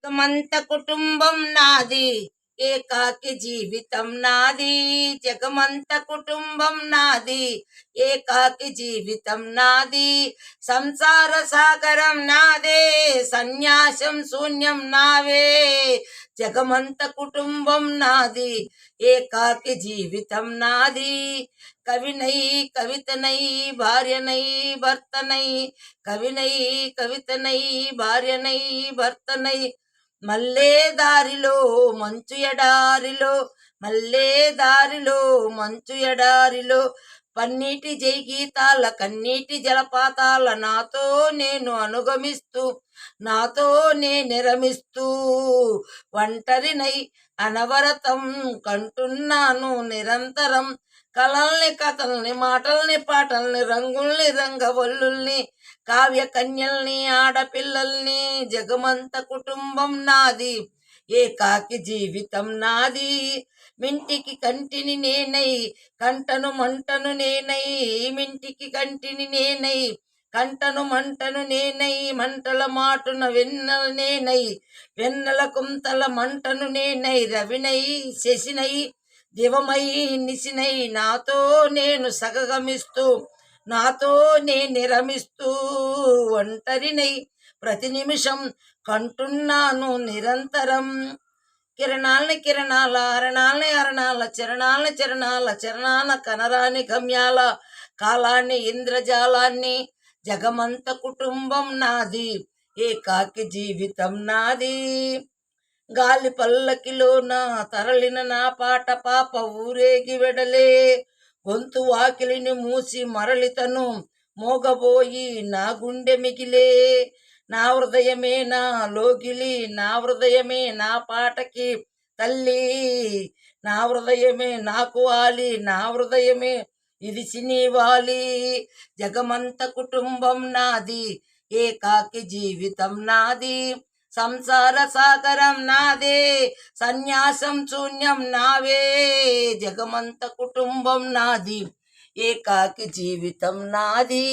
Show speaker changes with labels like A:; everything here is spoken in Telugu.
A: జగమంత కుటుంబం నాది, ఏకాకి జీవితం నాది. జగమంత కుటుంబం నాది, ఏకాకి జీవితం నాది. సంసార సాగరం నాదే, సన్యాసం శూన్యం నావే. జగమంత కుటుంబం నాది, ఏకాకి జీవితం నాది. కవినై కవితనై భార్యనై భర్తనై, కవినై కవితనై భార్యనై భర్తనై. మల్లే దారిలో మంచు ఎడారిలో, మల్లే దారిలో మంచు ఎడారిలో. పన్నీటి జైగీతాల కన్నీటి జలపాతాల నాతో నేను అనుగమిస్తూ, నాతో నిరమిస్తూ. ఒంటరినై అనవరతం కంటున్నాను నిరంతరం. కలల్ని కథల్ని మాటల్ని పాటల్ని రంగుల్ని రంగవల్లుల్ని, కావ్య కన్యల్ని ఆడపిల్లల్ని. జగమంత కుటుంబం నాది, ఏకాకి జీవితం నాది. మింటికి కంటిని నేనై, కంటను మంటను నేనై. మింటికి కంటిని నేనై, కంటను మంటను నేనై. మంటల మాటున వెన్నెల నేనై, వెన్నెల కుంతల మంటను నేనై. రవినై శశినై దివమై నిశినై, నాతో నేను సగగమిస్తూ, నాతో నిరమిస్తూ. ఒంటరినై ప్రతి నిమిషం కంటున్నాను నిరంతరం. కిరణాల్ని కిరణాల, అరణాల్ని అరణాల, చరణాల్ని చరణాల చరణాల. కనరాని గమ్యాల కాలాన్ని ఇంద్రజాలాన్ని. జగమంత కుటుంబం నాది, ఏకాకి జీవితం నాది. గాలి పల్లకిలోన తరలిన నా పాట పాప ఊరేగి వెడలే. గొంతు వాకిలిని మూసి మరలితను మోగబోయి నా గుండె మిగిలే. నా హృదయమే నా లోగిలి, నా హృదయమే నా పాటకి తల్లి. నా హృదయమే నాకు వాలి, నా హృదయమే ఇది సినీవాలి. జగమంత కుటుంబం నాది, ఏకాకి జీవితం నాది. సంసార సాగరం నాదే, సన్యాసం శూన్యం నావే. జగమంత కుటుంబం నాది, ఏకాకి జీవితం నాది.